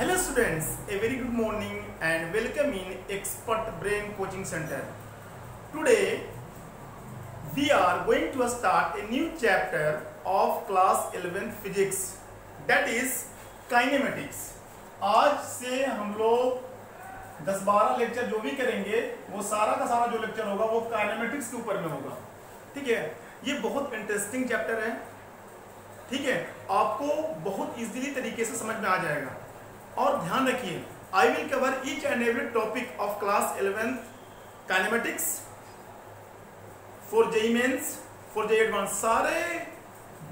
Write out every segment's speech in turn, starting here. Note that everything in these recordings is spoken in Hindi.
Hello students, a very good morning and welcome in Expert Brain Coaching Center. Today we are going to start a new chapter of class 11 physics, that is kinematics. आज से हम लोग 10-12 लेक्चर जो भी करेंगे वो सारा का सारा जो लेक्चर होगा वो काइनेमेटिक्स के ऊपर में होगा। ठीक है, ये बहुत इंटरेस्टिंग चैप्टर है। ठीक है, आपको बहुत इजीली तरीके से समझ में आ जाएगा। और ध्यान रखिए, I will cover each and every topic of class 11 kinematics for JEE mains, for JEE advance, सारे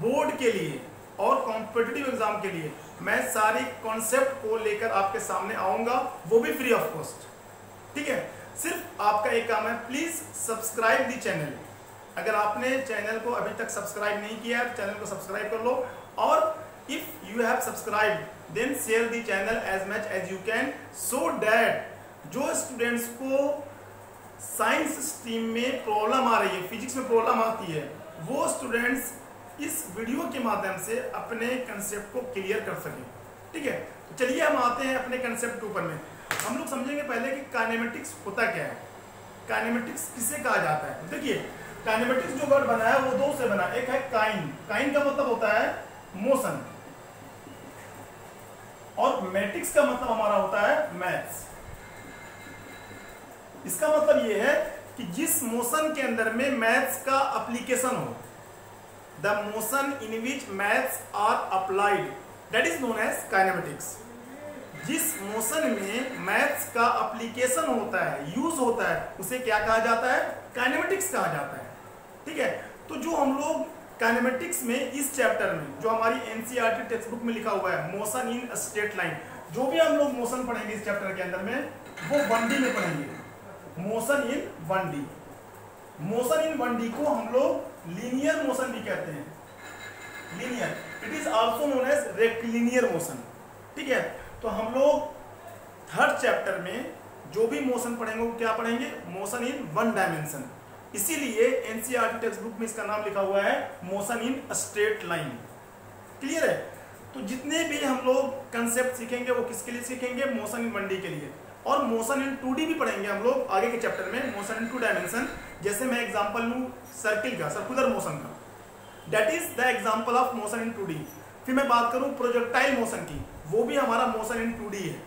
बोर्ड के लिए और कॉम्पिटिटिव एग्जाम के लिए मैं सारे कॉन्सेप्ट को लेकर आपके सामने आऊंगा, वो भी फ्री ऑफ कॉस्ट। ठीक है, सिर्फ आपका एक काम है, प्लीज सब्सक्राइब दी चैनल। अगर आपने चैनल को अभी तक सब्सक्राइब नहीं किया है तो चैनल को सब्सक्राइब कर लो, और if you have subscribe then share the channel as much as you can, so that जो स्टूडेंट्स को साइंस स्ट्रीम में प्रॉब्लम आ रही है, फिजिक्स में प्रॉब्लम आती है, वो स्टूडेंट्स इस वीडियो के माध्यम से अपने कंसेप्ट को क्लियर कर सकें। ठीक है, तो चलिए हम आते हैं अपने कंसेप्ट के ऊपर में। हम लोग समझेंगे पहले कि काइनेमेटिक्स होता क्या है, काइनेमेटिक्स किसे कहा जाता है। देखिए, काइनेमेटिक्स जो वर्ड बना है वो दो से बना, एक है काइन, काइन का मतलब होता है मोशन, और मैटिक्स का मतलब हमारा होता है मैथ्स। इसका मतलब यह है कि जिस मोशन के अंदर में मैथ्स का एप्लीकेशन हो, the motion in which maths are applied, that is known as kinematics. जिस मोशन में मैथ्स का एप्लीकेशन होता है, यूज होता है, उसे क्या कहा जाता है? काइनेमेटिक्स कहा जाता है। ठीक है, तो जो हम लोग काइनेमेटिक्स में इस चैप्टर में जो हमारी एनसीईआरटी टेक्स्ट बुक में लिखा हुआ है मोशन इन स्ट्रेट लाइन, जो भी हम लोग मोशन पढ़ेंगे इस चैप्टर के अंदर में वो 1D में पढ़ेंगे। Motion in 1D, motion in 1D को हम लोग लीनियर मोशन भी कहते हैं, linear, it is also known as rectilinear motion. ठीक है, तो हम लोग थर्ड चैप्टर में जो भी मोशन पढ़ेंगे वो क्या पढ़ेंगे? Motion in 1 dimension. इसीलिए एनसीईआरटी टेक्स्ट बुक में इसका नाम लिखा हुआ है motion in straight line. Clear है? तो जितने भी हम लोग कंसेप्ट सीखेंगे वो किसके लिए सीखेंगे? मोशन इन 1D के लिए। और मोशन इन 2D भी पढ़ेंगे हम लोग आगे के चैप्टर में, मोशन इन 2 डायमेंशन। जैसे मैं एग्जांपल लूं सर्किल का, सर्कुलर मोशन का, that is the example of motion in 2D। फिर मैं बात करूं प्रोजेक्टाइल मोशन की, वो भी हमारा मोशन इन 2D है।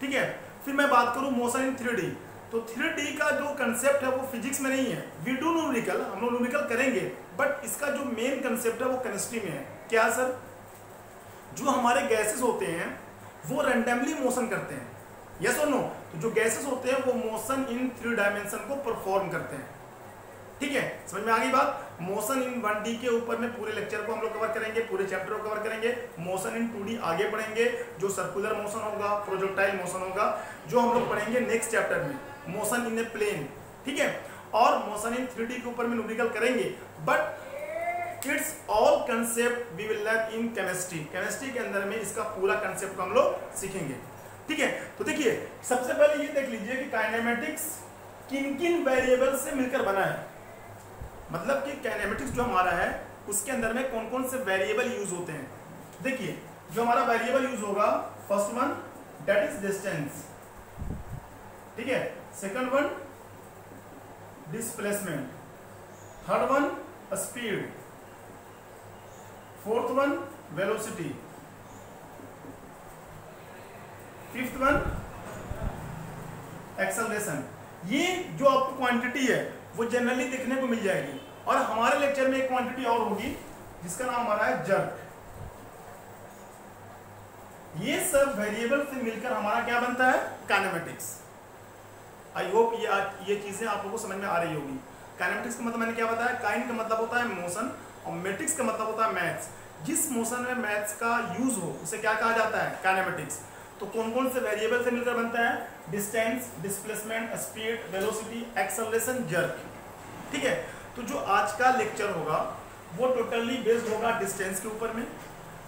ठीक है, फिर मैं बात करूं मोशन इन 3D, तो 3D का जो कंसेप्ट है वो फिजिक्स में नहीं है। वी डू न्यूमेरिकल, हम लोग न्यूमेरिकल करेंगे, बट इसका जो मेन कंसेप्ट है वो केमिस्ट्री में है। क्या सर? जो हमारे गैसेस होते हैं वो रैंडमली मोशन करते हैं, यस और नो? तो जो गैसेस होते हैं वो मोशन इन 3 डायमेंशन को परफॉर्म करते हैं। ठीक है, समझ में आ गई बात? मोशन इन 1D के ऊपर में पूरे लेक्चर को हम लोग कवर करेंगे, पूरे चैप्टर को कवर करेंगे। मोशन इन 2D आगे पढ़ेंगे, जो सर्कुलर मोशन होगा, प्रोजेक्टाइल मोशन होगा, जो हम लोग पढ़ेंगे नेक्स्ट चैप्टर में, मोशन इन ए प्लेन। ठीक है, और मोशन इन 3D के ऊपर में न्यूमेरिकल करेंगे, but it's all concept we will learn in chemistry. Chemistry के अंदर में इसका पूरा कंसेप्ट हम लोग सीखेंगे। ठीक है, तो देखिए सबसे पहले ये देख लीजिए कि काइनेमेटिक्स किन किन वेरिएबल से मिलकर बना है। मतलब कि काइनेमेटिक्स जो हमारा है उसके अंदर में कौन कौन से वेरिएबल यूज होते हैं। देखिए, जो हमारा वेरिएबल यूज होगा, first one that is distance. ठीक है, second one displacement, third one speed, fourth one velocity, fifth one acceleration. ये जो आपको क्वांटिटी है वो जनरली देखने को मिल जाएगी, और हमारे लेक्चर में एक क्वांटिटी और होगी जिसका नाम हमारा है जर्क। ये सब वेरिएबल से मिलकर हमारा क्या बनता है? काइनेमेटिक्स। आई होप ये चीजें आप लोगों को समझ में आ रही होगी। काइनेमेटिक्स का मतलब मैंने क्या बताया? काइन का मतलब होता है मोशन, और मैटिक्स का मतलब होता है मैथ्स। जिस मोशन में मैथ्स का यूज हो उसे क्या कहा जाता है? काइनेमेटिक्स। तो कौन कौन से वेरिएबल से मिलकर बनता है? Distance, displacement, speed, velocity, acceleration, jerk. ठीक है, तो जो आज का लेक्चर होगा वो टोटली बेस्ड होगा डिस्टेंस के ऊपर में,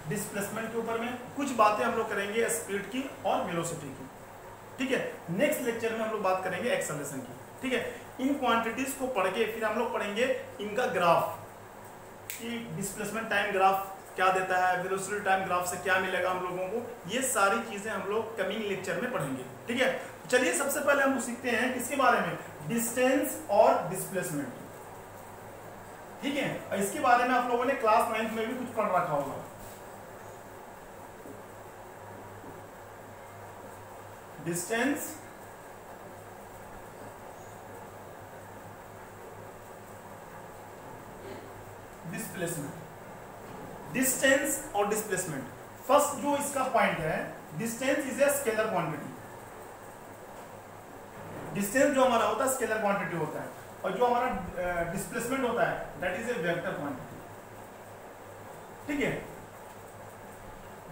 डिस्प्लेसमेंट के ऊपर में, कुछ बातें हम लोग करेंगे स्पीड की और वेलोसिटी की। ठीक है, नेक्स्ट लेक्चर में हम लोग बात करेंगे एक्सेलरेशन की। ठीक है, इन क्वांटिटीज को पढ़ के फिर हम लोग पढ़ेंगे इनका ग्राफ, कि डिस्प्लेसमेंट टाइम ग्राफ क्या देता है, वेलोसिटी टाइम ग्राफ से क्या मिलेगा हम लोगों को, ये सारी चीजें हम लोग कमिंग लेक्चर में पढ़ेंगे। ठीक है, चलिए सबसे पहले हम सीखते हैं किसके बारे में, डिस्टेंस और डिस्प्लेसमेंट। ठीक है, और इसके बारे में आप लोगों ने क्लास 9 में भी कुछ पढ़ रखा होगा। डिस्टेंस डिस्प्लेसमेंट, डिस्टेंस और डिस्प्लेसमेंट। फर्स्ट जो इसका पॉइंट है, distance is a scalar quantity. Distance जो हमारा होता है स्केलर क्वांटिटी होता है, और जो हमारा डिस्प्लेसमेंट होता है that is a vector quantity. ठीक है,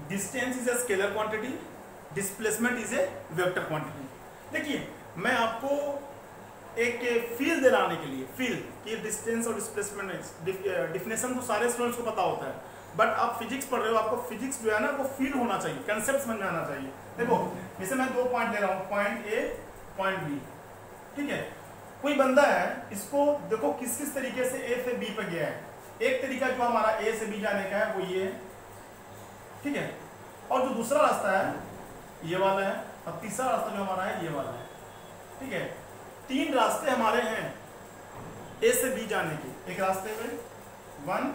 distance is a scalar quantity, displacement is a vector quantity. देखिए मैं आपको एक फील दिलाने के लिए, फील कि डिस्टेंस और डिस्प्लेसमेंट डिफिनेशन तो सारे स्टूडेंट्स को पता होता है, बट आप फिजिक्स पढ़ रहे हो, आपको फिजिक्स जो है ना वो फील होना चाहिए, कंसेप्ट समझ में आना चाहिए। देखो जैसे मैं 2 पॉइंट ले रहा हूँ, पॉइंट ए पॉइंट बी। ठीक है, कोई बंदा है, इसको देखो किस किस तरीके से ए से बी पे गया है। एक तरीका जो हमारा ए से बी जाने का है वो ये है। ठीक है, और जो दूसरा रास्ता है ये वाला है, और तीसरा रास्ता जो हमारा है ये वाला है। ठीक है, 3 रास्ते हमारे हैं ए से बी जाने के। एक रास्ते में 1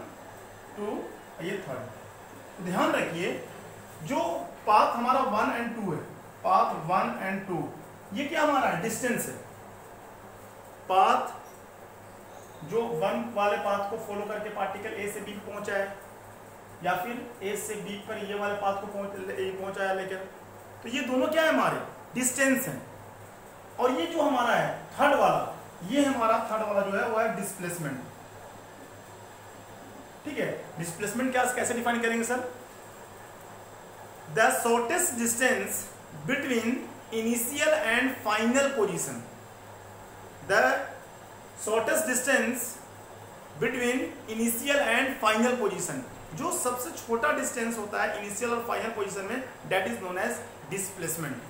2 ये 3rd। ध्यान रखिए जो पाथ हमारा 1 और 2 है, पाथ 1 और 2 ये क्या हमारा है, डिस्टेंस है। पाथ जो 1 वाले पाथ को फॉलो करके पार्टिकल ए से बी पहुंचा है, या फिर ए से बी पर ये वाले पाथ को पहुंचाया लेकर, तो ये दोनों क्या है हमारे, डिस्टेंस है। और ये जो हमारा है 3rd वाला, ये हमारा 3rd वाला जो है वो है डिस्प्लेसमेंट। ठीक है, डिस्प्लेसमेंट क्या कैसे डिफाइन करेंगे sir, the shortest distance between initial and final position. The shortest distance between initial and final position, जो सबसे छोटा डिस्टेंस होता है इनिशियल और फाइनल पोजीशन में, that is known as displacement.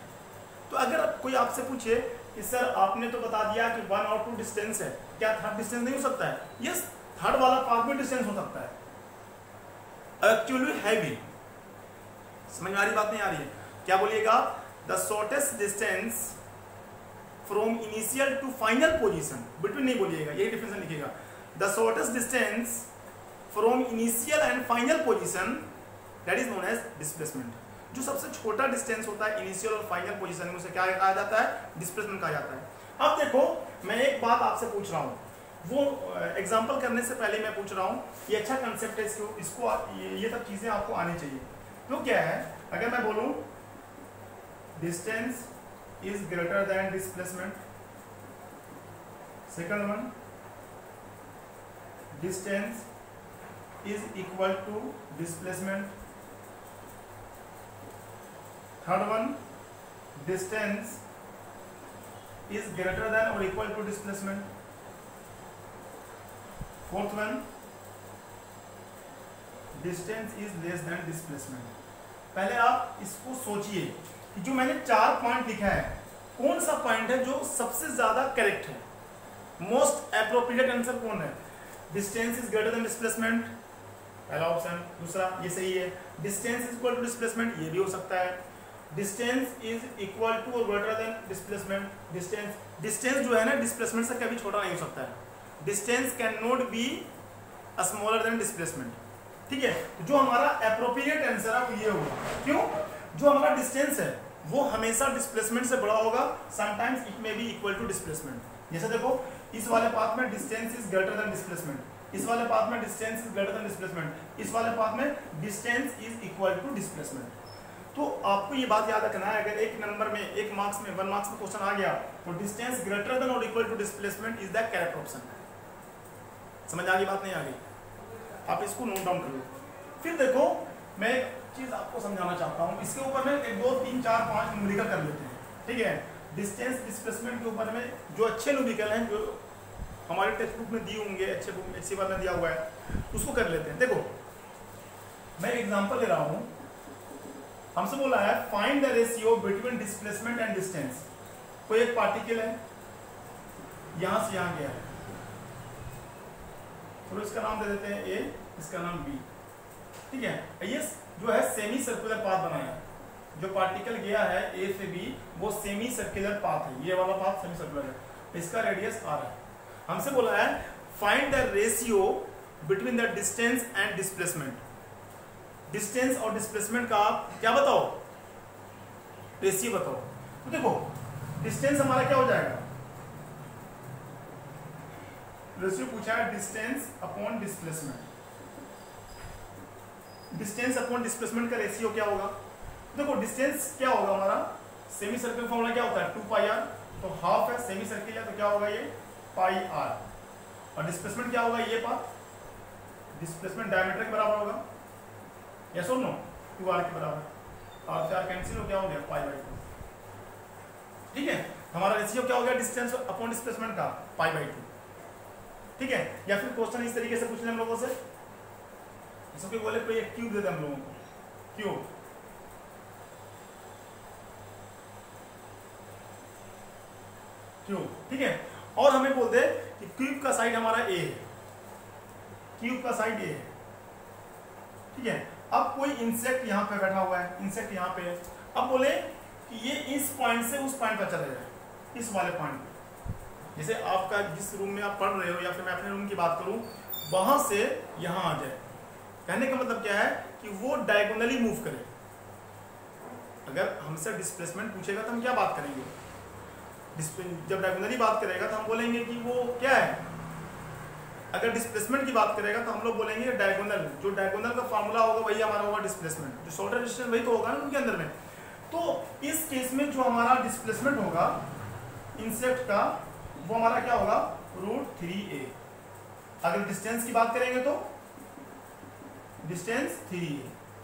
तो अगर कोई आपसे पूछे कि सर आपने तो बता दिया कि 1 और 2 डिस्टेंस है, क्या 3rd डिस्टेंस नहीं हो सकता है? यस, 3rd वाला पाथ में डिस्टेंस हो सकता है, एक्चुअली हैवी। समझ में आ रही बात, नहीं आ रही है? क्या बोलिएगा, the shortest distance from initial to final position, between नहीं बोलिएगा, यही डिफरेंस लिखिएगा। The shortest distance from initial and final position that is known as displacement. जो सबसे छोटा डिस्टेंस होता है इनिशियल और फाइनल पोजीशन में, उसे क्या कहा जाता है, डिस्प्लेसमेंट कहा जाता है। अब देखो मैं एक बात आपसे पूछ रहा हूँ, वो एग्जांपल करने से पहले मैं पूछ रहा हूँ, ये अच्छा कंसेप्ट है, इसको ये सब चीजें आपको आनी चाहिए। तो क्या है, अगर मैं बोलूँ distance is greater than displacement, second one distance is equal to displacement, third one distance is greater than or equal to displacement, fourth one distance is less than displacement। पहले आप इसको सोचिए कि जो मैंने 4 पॉइंट लिखा है, कौन सा पॉइंट है जो सबसे ज्यादा करेक्ट है, मोस्ट एप्रोप्रिएट आंसर कौन है, distance is greater than displacement, पहला ऑप्शन। दूसरा ये सही है, distance is equal to displacement, ये भी हो सकता है। डिस्टेंस इज इक्वल टू और ग्रेटर देन डिस्प्लेसमेंट, डिस्टेंस जो है ना डिस्प्लेसमेंट से कभी छोटा नहीं हो सकता है, distance can not be smaller than displacement. ठीक है, जो हमारा एप्रोप्रिएट आंसर है वो ये होगा, क्यों, जो हमारा डिस्टेंस है वो हमेशा डिस्प्लेसमेंट से बड़ा होगा, sometimes it may be equal to displacement. जैसे देखो इस वाले पाथ में distance is greater than displacement, इस वाले पाथ में distance is greater than displacement, इस वाले पाथ में distance is equal to displacement. तो आपको ये बात याद रखना है, अगर एक नंबर में, एक मार्क्स में, 1 मार्क्स में क्वेश्चन आ गया तो डिस्टेंस ग्रेटर देन और equal to displacement is the correct option. समझ आ गई बात, नहीं आ गई? आप इसको नोट डाउन कर लो। फिर देखो मैं एक चीज आपको समझाना चाहता हूँ, इसके ऊपर में 1 2 3 4 5 न्यूमेरिकल कर लेते हैं। ठीक है, डिस्टेंस डिस्प्लेसमेंट के ऊपर में जो अच्छे न्यूमेरिकल हैं, जो हमारे टेक्स्ट बुक में दिए होंगे, अच्छे बुक में HCFL में दिया हुआ है, उसको कर लेते हैं। देखो मैं एग्जाम्पल ले रहा हूँ, हमसे बोला है find the ratio between displacement and distance. कोई एक पार्टिकल है, यहां से यहां गया है, तो इसका नाम दे देते हैं A, इसका नाम B। ठीक है, ये जो है सेमी सर्कुलर पाथ बनाया, जो पार्टिकल गया है ए से बी वो सेमी सर्कुलर पाथ है, ये वाला पाथ सेमी सर्कुलर है, इसका रेडियस आर है। हमसे बोला है find the ratio between the distance and displacement. Distance और डिस्प्लेसमेंट का आप क्या बताओ, रेशियो बताओ। तो देखो डिस्टेंस हमारा क्या हो जाएगा, रेशियो पूछा है distance upon displacement. Distance upon displacement का रेशियो क्या होगा, देखो डिस्टेंस क्या होगा हमारा, सेमी सर्कल फॉर्मूला क्या होता है 2 पाई आर, तो हाफ है सेमी सर्कल है तो क्या होगा ये पाई आर, और डिस्प्लेसमेंट क्या होगा ये पाथ, डिस्प्लेसमेंट डायमीटर के बराबर होगा, यस और नो, 2r के बराबर, और 4 कैंसिल हो, क्या हो गया पाई बाई 2। ठीक है, हमारा रेशियो क्या हो गया डिस्टेंस अपॉन डिस्प्लेसमेंट का पाई बाई 2। ठीक है, या फिर क्वेश्चन इस तरीके से पूछ लें हम लोगों से, इसको बोले कोई एक क्यूब दे दे हम लोगों को, क्यूब, क्यूब, ठीक है, और हमें बोल दे कि क्यूब का साइड हमारा ए है, क्यूब का साइड ए है। ठीक है, अब कोई इंसेक्ट यहाँ पे बैठा हुआ है, इंसेक्ट यहाँ पे है, अब बोले कि ये इस पॉइंट से उस पॉइंट पर चले जाए, इस वाले पॉइंट पे, जैसे आपका जिस रूम में आप पढ़ रहे हो या फिर मैं अपने रूम की बात करूं, वहां से यहां आ जाए। कहने का मतलब क्या है कि वो डायगोनली मूव करे। अगर हमसे डिस्प्लेसमेंट पूछेगा तो हम क्या बात करेंगे, जब डायगोनली बात करेगा तो हम बोलेंगे कि वो क्या है, अगर डिस्प्लेसमेंट की बात करेगा तो हम लोग बोलेंगे डायगोनल, जो डायगोनल का फार्मूला होगा वही हमारा होगा डिस्प्लेसमेंट, जो शॉर्टर डिस्टेंस वही तो होगा ना उनके अंदर में। तो इस केस में जो हमारा डिस्प्लेसमेंट होगा इंसेक्ट का वो हमारा क्या होगा √3a। अगर डिस्टेंस की बात करेंगे तो distance 3a,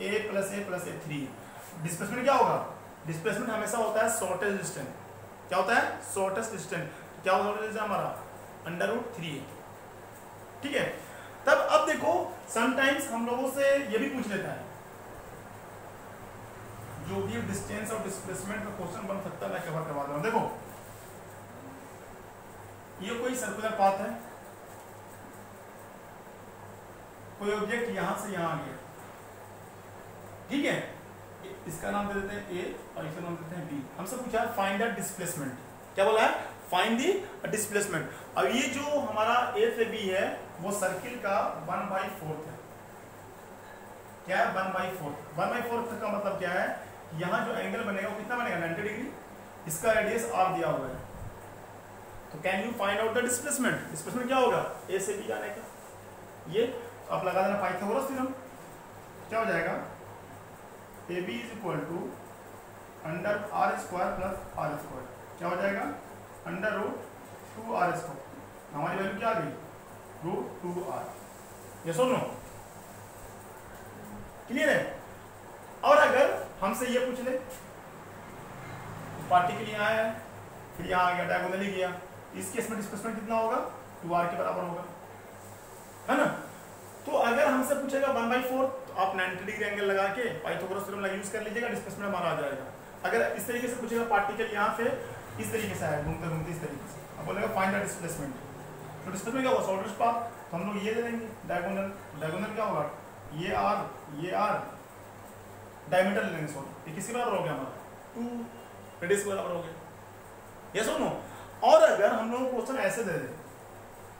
a plus a plus a 3। Displacement क्या होगा, डिस्प्लेसमेंट हमेशा होता है शॉर्टेस्ट डिस्टेंस, क्या होता है शॉर्टेस्ट डिस्टेंस, क्या होगा हमारा √3a। ठीक है, तब अब देखो समटाइम्स हम लोगों से ये भी पूछ लेता है, जो भी डिस्टेंस और डिस्प्लेसमेंट का क्वेश्चन बन सकता है मैं कवर करवा दूं। देखो ये कोई सर्कुलर पाथ है, कोई ऑब्जेक्ट यहां से यहां आ गया, ठीक है, इसका नाम दे देते हैं ए और इसका नाम देते हैं बी। हमसे पूछा है फाइंड द डिस्प्लेसमेंट, क्या बोला है फाइंड द डिस्प्लेसमेंट। अब ये जो हमारा ए से बी है वो सर्किल का 1/4 है, क्या है 1/4। 1/4 का मतलब क्या है, यहाँ जो एंगल बनेगा वो कितना बनेगा 90 डिग्री, इसका रेडियस आर दिया हुआ है, तो can you find out the displacement. Displacement क्या होगा ए से बी जाने का, ये आप लगा देना पाइथागोरस थ्योरम, क्या हो जाएगा A B is equal to √r² + r², क्या हो जाएगा √2r²। हमारी वैल्यू क्या आ गई √2r, यस और नो, क्लियर है। और अगर हमसे ये पूछ ले पार्टिकल यहाँ है फिर यहाँ आ गया डायगोनली गया, इस केस में डिस्प्लेसमेंट कितना होगा 2r के बराबर होगा, है ना। तो अगर हमसे पूछेगा 1/4 तो आप 90 डिग्री एंगल लगा के पाइथागोरस थ्योरम यूज कर लीजिएगा, डिस्प्लेसमेंट हमारा आ जाएगा। अगर इस तरीके से पूछेगा पार्टिकल यहाँ से इस तरीके से आया घूमते घूमते इस तरीके से, अब बोलेगा फाइंड द डिस्प्लेसमेंट, तो डिस्प्लेसमेंट क्या होगा शॉर्टेस्ट पाथ, तो हम लोग ये ले लेंगे डायगोनल, डायगोनल क्या होगा ये r डायमीटर ले लेंगे, सॉरी ये किसके बराबर हो गया हमारा 2 रेडियस के बराबर हो गया, यस और नो। और अगर हम लोग क्वेश्चन ऐसे दे दे,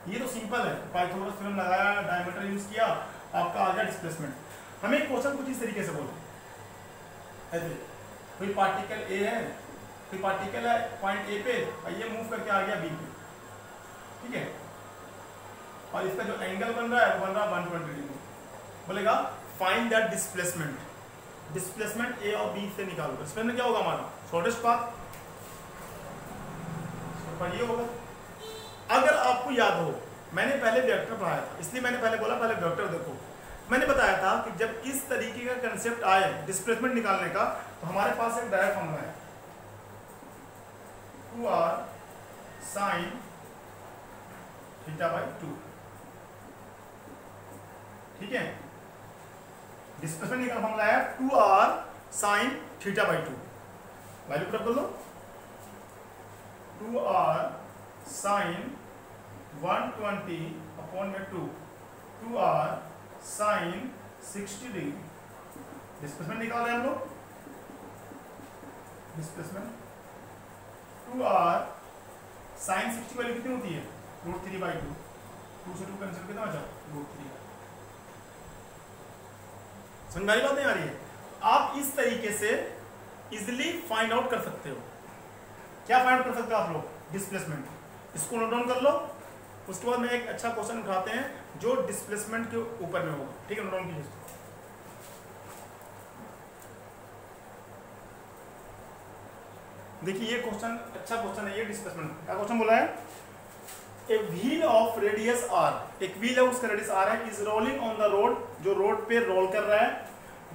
ये तो सिंपल है, पाइथागोरस थ्योरम लगाया डायमीटर यूज किया आपका आ गया डिस्प्लेसमेंट। हमें क्वेश्चन कुछ इस तरीके से बोले, ऐसे कोई पार्टिकल ए है, कोई पार्टिकल है पॉइंट ए पे और ये मूव करके आ गया बी पे, ठीक है, और इसका जो एंगल बन रहा है वो बन रहा है 120 डिग्री। बोलेगा फाइंड दैट डिस्प्लेसमेंट, डिस्प्लेसमेंट ए और बी से निकालो। डिस्प्लेसमेंट क्या होगा हमारा शॉर्टेस्ट पाथ, पर ये होगा। अगर आपको याद हो मैंने पहले वेक्टर पढ़ाया था, इसलिए मैंने पहले बोला पहले वेक्टर देखो। मैंने बताया था कि जब इस तरीके का कंसेप्ट आए डिस्प्लेसमेंट निकालने का, तो हमारे पास एक डायरेक्ट फॉर्मूला है 2r sin θ/2, ठीक है। डिस्प्लेसमेंट निकालने का फॉर्मूला है 2r sin θ/2, वैल्यू पुट कर दो 2r sin 120/2, 2r sin 60 degree. Displacement निकाल रहे हैं हम लोग, डिस्प्लेसमेंट 2r साइन 60 की वैल्यू कितनी होती है √3/2। 2 से 2 कैंसिल कितना बचा √3। समझ में आ रही बात नहीं आ रही है? आप इस तरीके से इजिली फाइंड आउट कर सकते हो। क्या फाइंड आउट कर सकते हो आप लोग? डिस्प्लेसमेंट। इसको नोट डाउन कर लो, उसके बाद में एक अच्छा क्वेश्चन उठाते हैं जो डिस्प्लेसमेंट के ऊपर में होगा। ठीक है, नोट डाउन कीजिए। देखिए ये क्वेश्चन अच्छा क्वेश्चन है। ये डिस्प्लेसमेंट क्या क्वेश्चन बोला है? A wheel of radius R, एक व्हील है उसका रेडियस आर है, is rolling on the road, जो रोड पे रोल कर रहा है।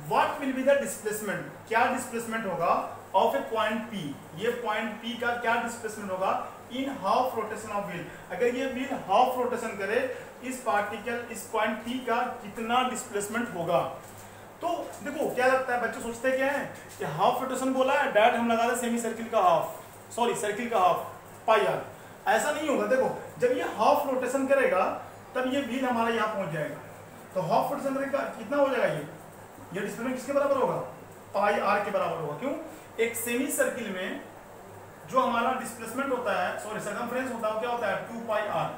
What will be the displacement, क्या डिस्प्लेसमेंट होगा ऑफ ए पॉइंट पी, ये पॉइंट पी का क्या डिस्प्लेसमेंट होगा in half rotation of wheel. अगर ये व्हील हाफ रोटेशन करे, इस पार्टिकल इस पॉइंट पी का कितना डिस्प्लेसमेंट होगा? तो देखो क्या लगता है, बच्चे सोचते क्या है कि हाफ रोटेशन बोला है, डायरेक्ट हम लगा दे सेमी सर्किल का हाफ, सॉरी सर्किल का हाफ पाई आर। ऐसा नहीं होगा। देखो जब ये हाफ रोटेशन करेगा तब ये व्हील हमारा यहाँ पहुंच जाएगा। तो हाफ रोटेशन करेगा कितना हो जाएगा? ये डिस्प्लेसमेंट किसके बराबर होगा? पाई आर के बराबर होगा। क्यों? एक सेमी सर्किल में जो हमारा डिस्प्लेसमेंट होता है, सॉरी सर्कमफ्रेंस होता है, क्या होता है 2 पाई आर।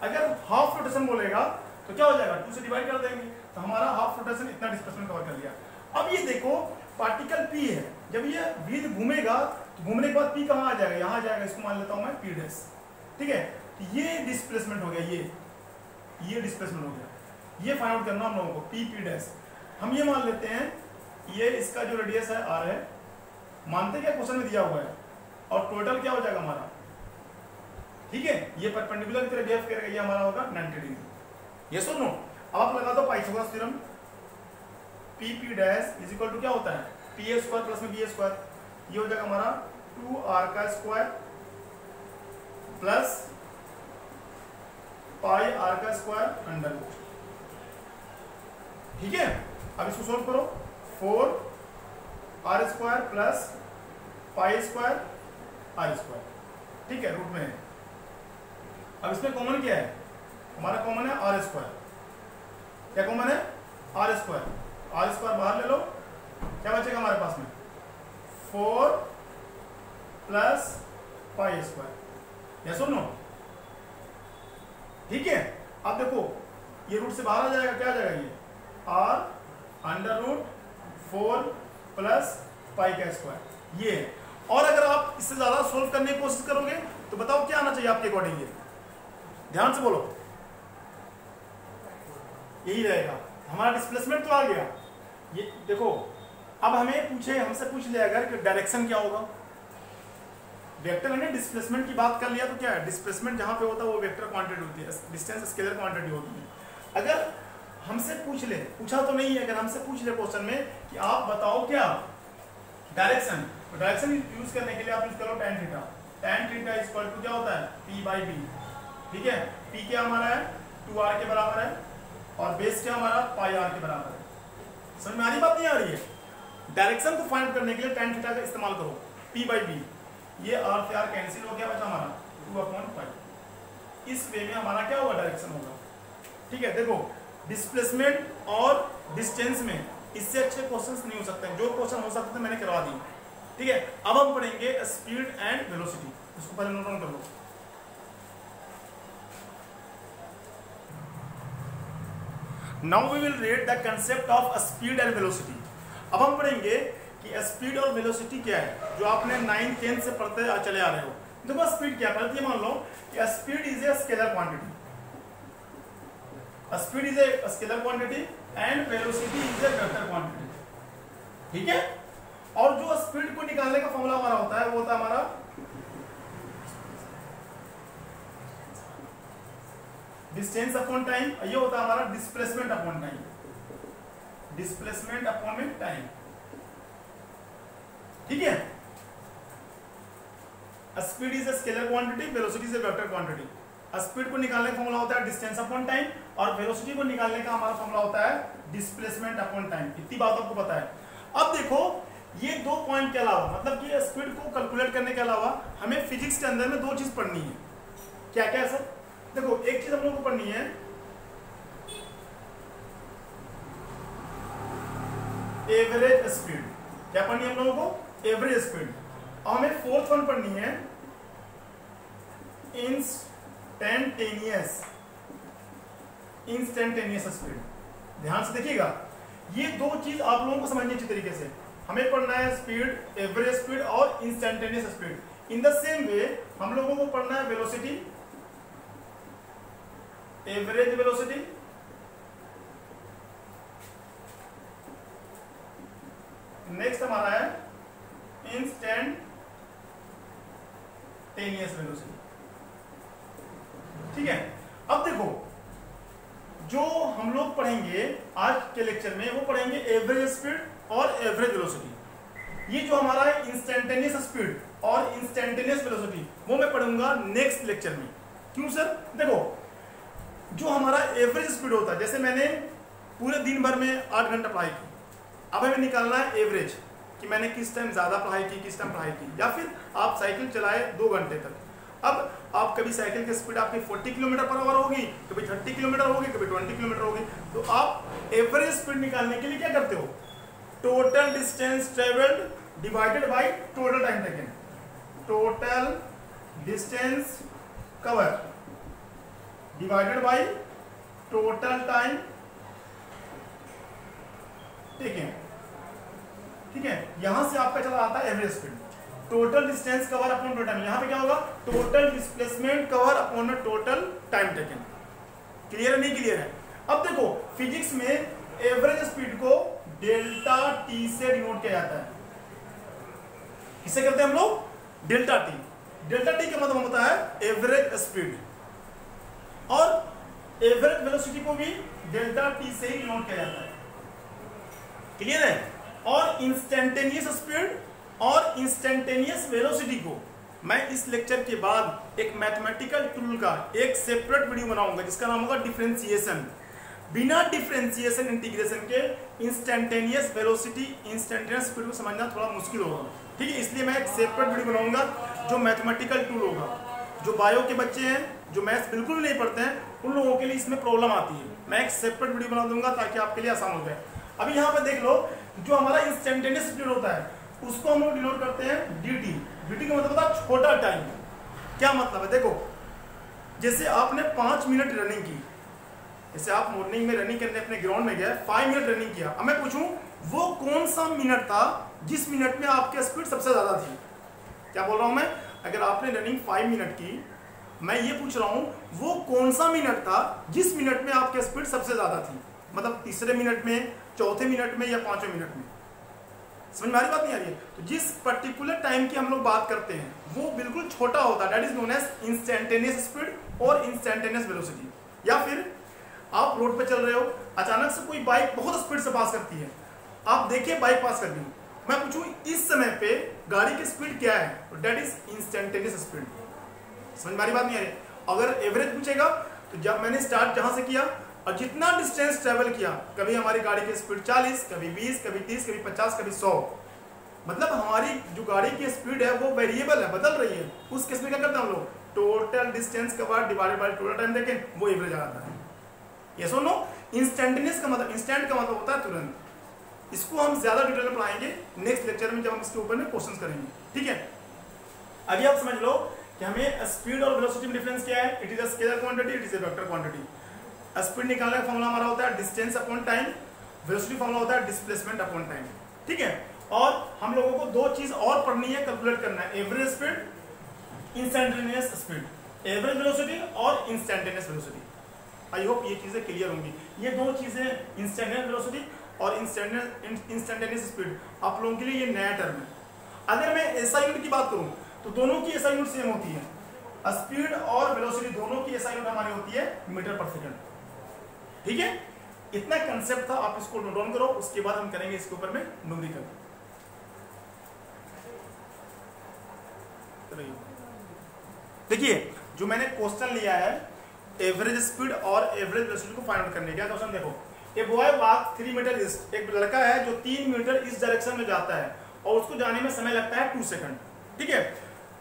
अगर हाफ रोटेशन बोलेगा तो क्या हो जाएगा 2 से डिवाइड कर देंगे, तो हमारा हाफ रोटेशन इतना डिस्प्लेसमेंट कवर कर लिया। अब ये देखो पार्टिकल पी है, जब ये व्हील घूमेगा तो घूमने के बाद पी कहाँ आ जाएगा? यहाँ आ जाएगा। इसको मान लेता हूं मैं पी डैश। ठीक है, तो ये डिस्प्लेसमेंट हो गया, ये डिस्प्लेसमेंट हो गया। ये फाइंड आउट करना हम लोगों को, पी पी डैश। हम ये मान लेते हैं ये इसका जो रेडियस है आर है, मानते क्या क्वेश्चन में दिया हुआ है, और टोटल क्या हो जाएगा हमारा। ठीक है, ये परपेंडिकुलर की तरह बिहेव करेगा, ये हमारा होगा 90 डिग्री। ये सुनो, अब आप लगा दो Pythagoras theorem, P P dash is equal to क्या होता है पी ए स्क्वायर प्लस में बी ए स्क्वायर। ये हो जाएगा हमारा 2r का स्क्वायर प्लस पाई आर का स्क्वायर अंडर रूट। ठीक है, अब इसको सोल्व करो। 4r square plus pi square R square. ठीक है, रूट में है। अब इसमें कॉमन क्या है? हमारा कॉमन है आर स्क्वायर। क्या कॉमन है? R square. आर स्क्वायर बाहर ले लो, क्या बचेगा हमारे पास में 4 प्लस पाई स्क्वायर। यस और नो? ठीक है, अब देखो ये रूट से बाहर आ जाएगा, क्या आ जाएगा ये R under root 4 plus pi का स्क्वायर। ये और अगर आप इससे ज्यादा सोल्व करने की कोशिश करोगे तो बताओ क्या आना चाहिए आपके अकॉर्डिंग? ये ध्यान से बोलो, यही रहेगा हमारा डिस्प्लेसमेंट। तो आ गया ये देखो। अब हमसे पूछ लिया अगर कि डायरेक्शन क्या होगा। वेक्टर ने डिस्प्लेसमेंट की बात कर लिया तो क्या है, डिस्प्लेसमेंट जहां पे होता है वो वेक्टर क्वांटिटी होती है, डिस्टेंस स्केलर क्वांटिटी होती है। अगर हमसे पूछा तो नहीं है, अगर हमसे पूछ ले क्वेश्चन में कि आप बताओ क्या डायरेक्शन, तो डायरेक्शन यूज करने के लिए आप यूज करो tan theta. tan theta equal to क्या होता है p/b। ठीक है, p क्या हमारा है 2r के बराबर है, और बेस क्या हमारा पाई आर के बराबर है। समझ में आ रही बात नहीं आ रही है? डायरेक्शन को फाइंड करने के लिए tan थीटा का इस्तेमाल करो, p/b। ये r से r कैंसिल हो गया, बचा हमारा 2/पाई। इस वे में हमारा क्या होगा डायरेक्शन होगा। ठीक है, देखो डिस्प्लेसमेंट और डिस्टेंस में इससे अच्छे क्वेश्चंस नहीं हो सकते। जो क्वेश्चन हो सकते थे मैंने करवा दी। ठीक है, अब हम पढ़ेंगे स्पीड एंड वेलोसिटी। इसको पहले नोट डाउन कर लो। Now we will read the concept of speed and velocity. अब हम पढ़ेंगे कि स्पीड और वेलोसिटी क्या है, जो आपने 9th 10th से पढ़ते चले आ रहे हो। देखो स्पीड क्या है, पहले ये मान लो कि speed is a scalar quantity. Speed is a scalar quantity and velocity is a vector quantity. ठीक है, और जो स्पीड को निकालने का फॉर्मूला हमारा होता है वो होता है हमारा डिस्टेंस अपॉन टाइम। ये होता है हमारा displacement upon time, displacement upon time. ठीक है, speed is a scalar quantity, velocity is a vector quantity. Speed को निकालने का फॉर्मूला होता है डिस्टेंस अपॉन टाइम, और वेलोसिटी को निकालने का हमारा फॉर्मूला होता है डिस्प्लेसमेंट अपॉन टाइम। इतनी बात आपको पता है। अब देखो ये 2 पॉइंट के अलावा, मतलब कि स्पीड को कैलकुलेट करने के अलावा हमें फिजिक्स के अंदर में 2 चीज पढ़नी है। क्या क्या है सर? देखो एक चीज हम लोग को पढ़नी है एवरेज स्पीड। क्या पढ़नी है हम लोगों को? Average speed. और हमें फोर्थ वन पढ़नी है इंस्टेंटेनियस स्पीड। ध्यान से देखिएगा, ये दो चीज आप लोगों को समझनी अच्छी तरीके से। हमें पढ़ना है स्पीड, एवरेज स्पीड और instantaneous speed. In the same way हम लोगों को पढ़ना है वेलोसिटी, एवरेज वेलोसिटी, नेक्स्ट हमारा है इंस्टेंटेनियस वेलोसिटी। ठीक है, अब देखो जो हम लोग पढ़ेंगे आज के लेक्चर में, वो पढ़ेंगे एवरेज स्पीड और एवरेज वेलोसिटी। ये जो हमारा है इंस्टेंटेनियस स्पीड और इंस्टेंटेनियस वेलोसिटी, वो मैं पढ़ूंगा नेक्स्ट लेक्चर में। क्यों सर? देखो जो हमारा एवरेज स्पीड होता है, जैसे मैंने पूरे दिन भर में 8 घंटा पढ़ाई की, अब हमें निकालना है एवरेज कि मैंने किस टाइम ज्यादा पढ़ाई की, किस टाइम पढ़ाई की। या फिर आप साइकिल चलाए 2 घंटे तक, अब आप कभी साइकिल की स्पीड आपकी 40 किलोमीटर पर आवर होगी, कभी 30 किलोमीटर होगी, कभी 20 किलोमीटर होगी। तो आप एवरेज स्पीड निकालने के लिए क्या करते हो? Total distance travelled divided by total time taken. Total distance cover divided by total time taken. ठीक है, यहां से आपका चला आता है average speed. Total distance cover upon total time, यहां पे क्या होगा? Total displacement cover upon total time taken. Clear है? नहीं क्लियर है? अब देखो फिजिक्स में एवरेज स्पीड को डेल्टा टी से डिनोट किया जाता है। किससे करते हैं हम लोग? Delta T. डेल्टा टी का मतलब होता है एवरेज स्पीड, और एवरेज वेलोसिटी को भी डेल्टा टी से ही डिनोट किया जाता है। क्लियर है? और इंस्टेंटेनियस स्पीड और इंस्टेंटेनियस वेलोसिटी को मैं इस लेक्चर के बाद एक मैथमेटिकल टूल का एक सेपरेट वीडियो बनाऊंगा जिसका नाम होगा डिफरेंशिएशन। बिना डिफरेंशिएशन इंटीग्रेशन के इंस्टेंटेनियस वेलोसिटी, इंस्टेंटेनियस स्पीड को समझना थोड़ा मुश्किल होगा। ठीक है, इसलिए मैं एक सेपरेट वीडियो बनाऊंगा जो मैथमेटिकल टूल होगा। जो बायो के बच्चे हैं, जो मैथ्स बिल्कुल नहीं पढ़ते हैं, उन लोगों के लिए इसमें प्रॉब्लम आती है। मैं एक सेपरेट वीडियो बना दूंगा ताकि आपके लिए आसान हो जाए। अभी यहाँ पे देख लो, जो हमारा इंस्टेंटेनियस स्पीड होता है उसको हम लोग डिनोट करते हैं dt। dt का मतलब होता है छोटा टाइम। क्या मतलब है? देखो जैसे आपने 5 मिनट रनिंग की, जैसे आप मॉर्निंग में रनिंग करने अपने ग्राउंड में गए, 5 मिनट रनिंग किया। अब मैं पूछूं वो कौन सा मिनट था जिस मिनट में आपकी स्पीड सबसे ज्यादा थी? क्या बोल रहा हूं मैं? अगर आपने रनिंग 5 मिनट की, मैं ये पूछ रहा हूं वो कौन सा मिनट था जिस मिनट में आपकी स्पीड सबसे ज्यादा थी? मतलब तीसरे मिनट में, चौथे मिनट में, या 5वें मिनट में? समझ में आ रही बात नहीं आ रही है? तो जिस पर्टिकुलर टाइम की हम लोग बात करते हैं वो बिल्कुल छोटा होता है, that is known as instantaneous speed और इंस्टेंटेनियस वेलोसिटी। या फिर आप रोड पे चल रहे हो, अचानक से कोई बाइक बहुत स्पीड से पास करती है, आप देखिए बाइक पास कर दी, मैं पूछूं इस समय पे गाड़ी की स्पीड क्या है? तो दैट इज इंस्टेंटेनियस स्पीड। समझ में आ रही बात नहीं आ रही? अगर एवरेज पूछेगा तो जब मैंने स्टार्ट जहां से किया और जितना डिस्टेंस ट्रेवल किया, कभी हमारी गाड़ी की स्पीड 40, कभी 20, कभी 30, कभी 50, कभी 100, मतलब हमारी जो गाड़ी की स्पीड है वो वेरिएबल है, बदल रही है। उस केस में क्या करते हैं हम लोग? Total distance cover divided by total time देखें, वो एवरेज आता है। यस और नो? इंस्टेंटेनियस का मतलब, इंस्टेंट का मतलब होता है तुरंत। इसको हम ज्यादा डिटेल में पढ़ाएंगे नेक्स्ट लेक्चर में जब हम इसके ऊपर में क्वेश्चंस करेंगे। ठीक है, अभी आप समझ लो कि हमें स्पीड और वेलोसिटी में डिफरेंस क्या है। It is a scalar quantity, it is a vector quantity. Speed निकालने का फॉर्मूला हमारा होता है distance upon time, velocity formula होता है डिस्प्लेसमेंट अपॉन टाइम। ठीक है, और हम लोगों को दो चीज और पढ़नी है, कैलकुलेट करना है, average speed, instantaneous speed, average velocity और इंस्टेंटेनियस वेलोसिटी। आई होप ये चीजें क्लियर होंगी। ये दो चीजें इंस्टेंटेनियस वेलोसिटी और इंस्टेंटेनियस स्पीड आप लोगों के लिए ये नया टर्म है। अगर मैं एसआई यूनिट की बात करूं तो दोनों की एसआई यूनिट सेम होती है। स्पीड और वेलोसिटी दोनों की एसआई यूनिट हमारी होती है मीटर पर सेकंड। ठीक है, इतना कंसेप्ट था, आप इसको नोट डाउन करो, उसके बाद हम करेंगे इसके ऊपर में न्यूमेरिकल। देखिए जो मैंने क्वेश्चन लिया है एवरेज स्पीड और एवरेज वेलोसिटी को फाइंड आउट करने का क्वेश्चन देखो। A boy walk 3 metre east, एक लड़का है जो 3 मीटर इस डायरेक्शन में जाता है और उसको जाने में समय लगता है 2 सेकंड। ठीक है,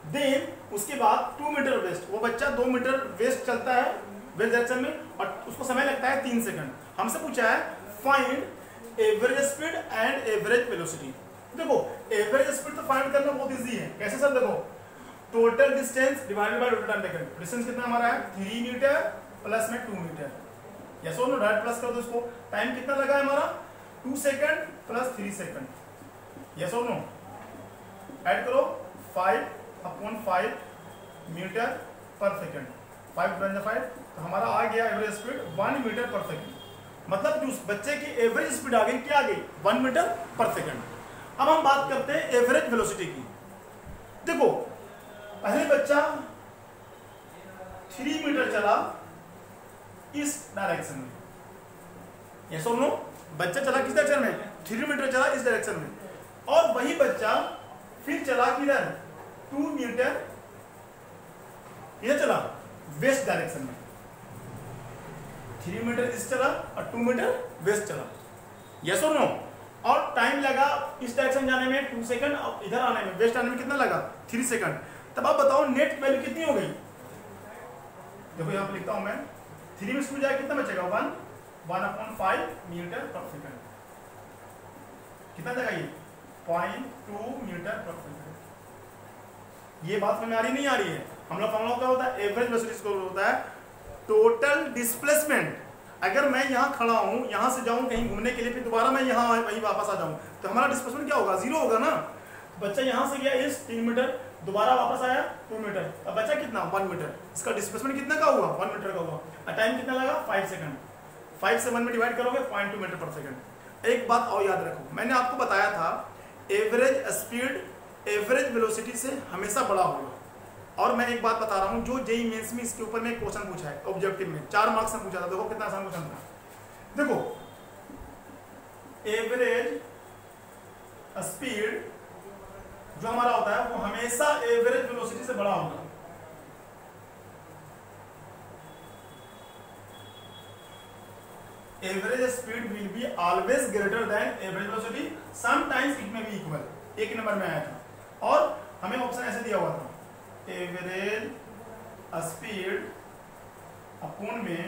देन उसके बाद 2 मीटर वेस्ट, वो बच्चा 2 मीटर वेस्ट चलता है वेस्ट डायरेक्शन में और उसको समय लगता है 3 सेकंड। हमसे पूछा है find average speed and average velocity. देखो एवरेज स्पीड तो फाइंड करना बहुत इजी है। कैसे सर? देखो total distance divided by total time taken. Distance कितना हमारा है 3 मीटर प्लस में 2 मीटर। यस और नो? डायरेक्ट प्लस कर दो इसको। टाइम कितना लगा है हमारा 2 सेकंड प्लस 3 सेकंड। यस और नो? ऐड करो 5/5 मीटर पर सेकंड। 5 तो हमारा आ गया एवरेज स्पीड 1 मीटर पर सेकंड। मतलब उस बच्चे की एवरेज स्पीड आ गई, क्या आ गई 1 मीटर पर सेकंड। अब हम बात करते हैं एवरेज वेलोसिटी की। देखो पहले बच्चा 3 मीटर चला इस डायरेक्शन में। यस और नो? बच्चा चला किस डायरेक्शन में? 3 मीटर चला इस डायरेक्शन में। और वही बच्चा फिर चला किधर 2 मीटर इधर चला वेस्ट डायरेक्शन में। 3 मीटर इस चला और 2 मीटर वेस्ट चला। यस और नो? और टाइम लगा इस डायरेक्शन जाने में 2 सेकंड और इधर आने में वेस्ट आने में कितना लगा 3 सेकंड। तब आप बताओ नेट वैल्यू कितनी हो गई? देखो यहां पर लिखता हूं मैं 3 में स्पीड जाए कितना बचेगा 1/5 मीटर पर सेकंड। कितना जगह ये 0.2 मीटर पर सेकंड। ये बात में आ रही नहीं आ रही है? हम लोग फॉर्मूला क्या होता है? एवरेज वेलोसिटी को होता है टोटल डिस्प्लेसमेंट। अगर मैं यहाँ खड़ा हूँ, यहाँ से जाऊँ कहीं घूमने के लिए, फिर दोबारा मैं यहाँ वहीं वापस आ जाऊँ, तो हमारा डिस्प्लेसमेंट क्या होगा? 0 होगा ना। बच्चा यहाँ से गया इस 3 मीटर, दोबारा वापस आया 2 मीटर, अब बचा कितना 1 मीटर। इसका डिस्प्लेसमेंट कितना का हुआ 1 मीटर का हुआ। और टाइम कितना लगा 5 सेकंड। 5 से 1 में डिवाइड करोगे 0.2 मीटर पर सेकंड। एक बात और याद रखो, मैंने आपको बताया था एवरेज स्पीड एवरेज वेलोसिटी से हमेशा बड़ा होगा। और मैं एक बात बता रहा हूं, जो जेईई मेंस में इसके ऊपर में क्वेश्चन पूछा है ऑब्जेक्टिव में 4 मार्क्स में पूछा था। देखो कितना आसान क्वेश्चन था। देखो एवरेज स्पीड जो हमारा होता है वो हमेशा एवरेज वेलोसिटी से बड़ा होगा। Average speed will be always greater than average velocity, sometimes it में बी इक्वल। एक नंबर में आया था और हमें ऑप्शन ऐसे दिया हुआ था एवरेज स्पीड अपोन में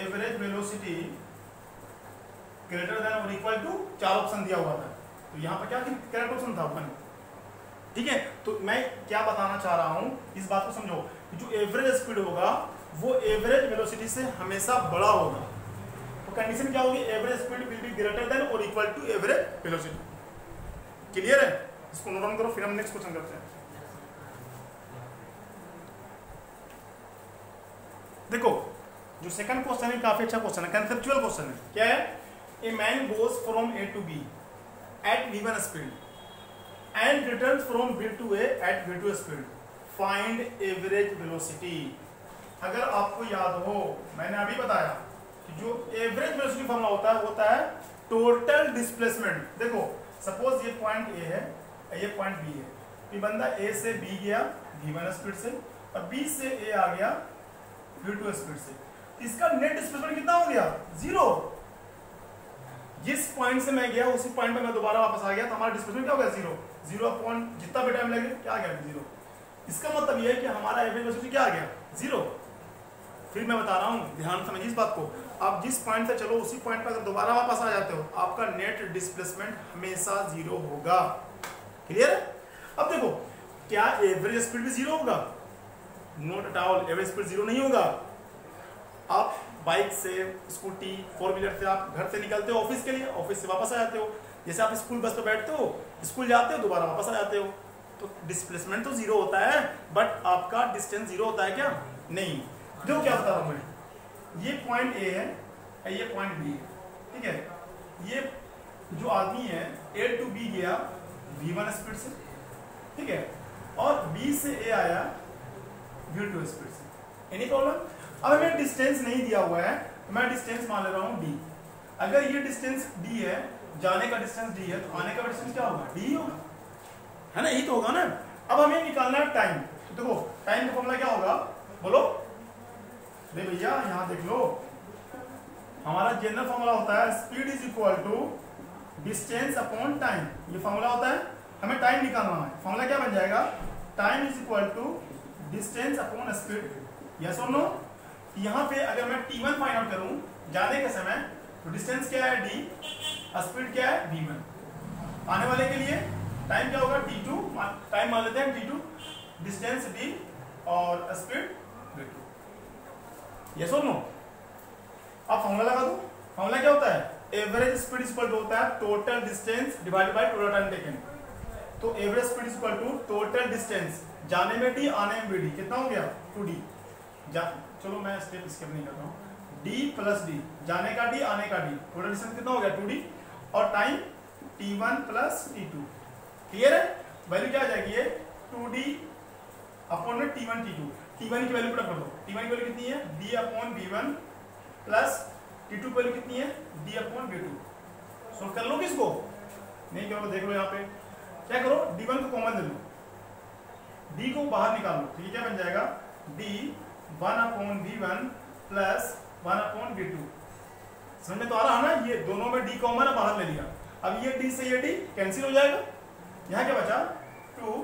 एवरेज वेलोसिटी ग्रेटर देन और इक्वल टू, 4 ऑप्शन दिया हुआ था। तो यहाँ पर क्या करेक्ट ऑप्शन था 1। ठीक है, तो मैं क्या बताना चाह रहा हूं, इस बात को समझो कि जो एवरेज स्पीड होगा वो एवरेज वेलोसिटी से हमेशा बड़ा होगा। तो कंडीशन क्या होगी? Average speed will be greater than और equal to average velocity. Clear है? इसको नोट डाउन करो, फिर हम नेक्स्ट क्वेश्चन करते हैं। देखो जो सेकंड क्वेश्चन है काफी अच्छा क्वेश्चन है, कंसेप्चुअल क्वेश्चन है। क्या है? A man goes from A to B at v1 speed and return from b to a at v2 speed, find average velocity. अगर आपको याद हो, मैंने अभी बताया कि जो एवरेज वेलोसिटी फॉर्मूला होता है टोटल डिस्प्लेसमेंट। देखो सपोज ये पॉइंट ए है, ये पॉइंट बी है, ये बंदा ए से बी गया v1 स्पीड से और बी से ए आ गया v2 स्पीड से। इसका नेट डिस्प्लेसमेंट कितना हो गया? 0। जिस पॉइंट से मैं गया उसी पॉइंट पे मैं दोबारा वापस आ गया, तो हमारा डिस्प्लेसमेंट क्या हो गया 0। 0 अपॉन जितना भी टाइम लगे क्या आ गया 0। इसका मतलब ये है कि हमारा एवरेज वेलोसिटी क्या आ गया 0। फिर मैं बता रहा हूँ, ध्यान समझिए इस बात को। आप जिस पॉइंट से चलो उसी पॉइंट पर अगर दोबारा वापस आ जाते हो, आपका नेट डिस्प्लेसमेंट हमेशा 0 होगा। क्लियर है? अब देखो क्या एवरेज स्पीड भी 0 होगा? Not at all, average speed 0 नहीं होगा। आप बाइक से, स्कूटी, 4 व्हीलर से आप घर से निकलते हो ऑफिस के लिए, ऑफिस से वापस आ जाते हो। जैसे आप स्कूल बस पे बैठते हो, स्कूल जाते हो, दोबारा वापस आ जाते हो, तो डिस्प्लेसमेंट तो 0 होता है, बट आपका डिस्टेंस 0 होता है क्या? नहीं। देखो क्या बता रहा हूं मैं, ये पॉइंट ए है, ये पॉइंट बी है। ठीक है, ये जो आदमी है ए टू बी गया v1 स्पीड से, ठीक है, और बी से ए आया v2 स्पीड से। Any problem? अब हमें डिस्टेंस नहीं दिया हुआ है, तो मैं डिस्टेंस मान ले रहा हूं d। अगर ये डिस्टेंस d है, जाने का डिस्टेंस d है, तो आने का डिस्टेंस क्या होगा? d होगा, है ना? यही तो होगा ना। अब हमें निकालना है टाइम। तो देखो टाइम का फॉर्मूला क्या होगा, बोलो। नहीं भैया यहां देख लो, हमारा जनरल फॉर्मूला होता है speed is equal to distance upon time. ये फॉर्मूला होता है, हमें टाइम निकालना है। फॉर्मूला क्या बन जाएगा? Time is equal to distance upon speed. Yes और नो? यहाँ पे अगर मैं t1 फाइंड आउट करूं जाने के समय, तो डिस्टेंस क्या है d, स्पीड क्या है v1। आने वाले के लिए टाइम क्या होगा t2, टाइम मान लेते हैं t2, डिस्टेंस d और स्पीड v2। यस और नो? अब फॉर्मूला लगा दो। फॉर्मूला क्या होता है? एवरेज स्पीड इक्वल टू होता है total distance divided by total time taken. तो average speed equal to total distance, जाने में d आने में d, कितना हो गया 2d। चलो मैं स्टेप स्किप नहीं करता हूँ। d प्लस d, जाने का d आने का d, टोटल डिस्टेंस कितना हो गया 2d, और time t1 plus t2। Clear है? वैल्यू क्या आ जाएगी ये 2d अपॉन में t1 t2। t1 की वैल्यू पुट कर दो। t1 की वैल्यू कितनी है d upon v1 plus t2 की वैल्यू कितनी है d अपॉन v2। सोल्व कर लो किसको? नहीं करो, देख लो यहाँ पे क्या करो, d1 को कॉमन ले लो, d को बाहर निकाल लो। तो ये क्या बन जाएगा d 1 upon v1 plus 1 upon v2। समझ में तो आ रहा है ना? ये दोनों में d कॉमन है, बाहर ले लिया। अब ये d से ये d कैंसिल हो जाएगा। यहाँ क्या बचा 2।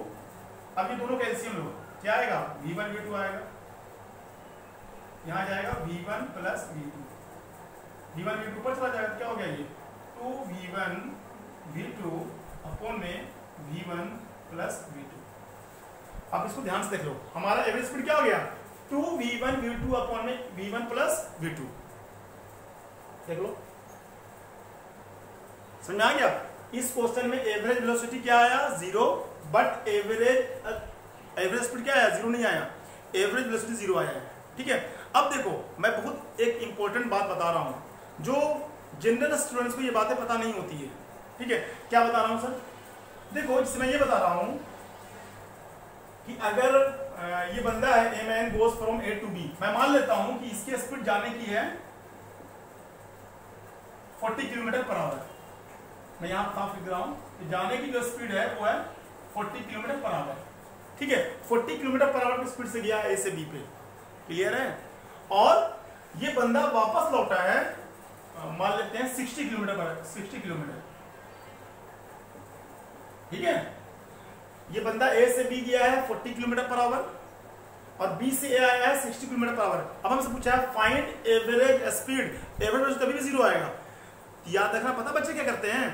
अब ये दोनों कैल्सियम लो, क्या आएगा v1 v2 आएगा। यहाँ जाएगा v1 plus v2, v1 v2 पर चला जाएगा। क्या हो गया ये 2v1 v2 अपॉन में v1 प्लस v2। अब इसको ध्यान से देख लो, हमारा एवरेज स्पीड क्या हो गया 2v1 v2 अपॉन में v1 प्लस v2। देख लो, समझ आ गया? इस क्वेश्चन में एवरेज वेलोसिटी क्या आया 0, बट एवरेज स्पीड क्या आया 0 नहीं आया, एवरेज वेलोसिटी 0 आया है। ठीक है, अब देखो मैं बहुत एक इंपॉर्टेंट बात बता रहा हूं जो जनरल स्टूडेंट्स को ये बातें पता नहीं होती है। ठीक है, क्या बता रहा हूं सर? देखो जिसमें ये बता रहा हूं कि अगर ये बंदा है a man goes from A to B, मैं मान लेता हूं कि इसकी स्पीड जाने की है 40 किलोमीटर पर आवर। मैं यहां साफ लिख रहा हूं कि जाने की जो स्पीड है वो है 40 किलोमीटर पर आवर। ठीक है, 40 किलोमीटर पर आवर की स्पीड से गया ए से बी पे। क्लियर है? और ये बंदा वापस लौटा है, मान लेते हैं 60 किलोमीटर पर, 60 किलोमीटर। ठीक है, ये बंदा ए से बी गया है 40 किलोमीटर पर आवर और बी से ए आया है 60 किलोमीटर पर आवर। अब हमसे पूछा है फाइंड एवरेज स्पीड, एवरेज कभी भी 0 आएगा। याद रखना, पता बच्चे क्या करते हैं,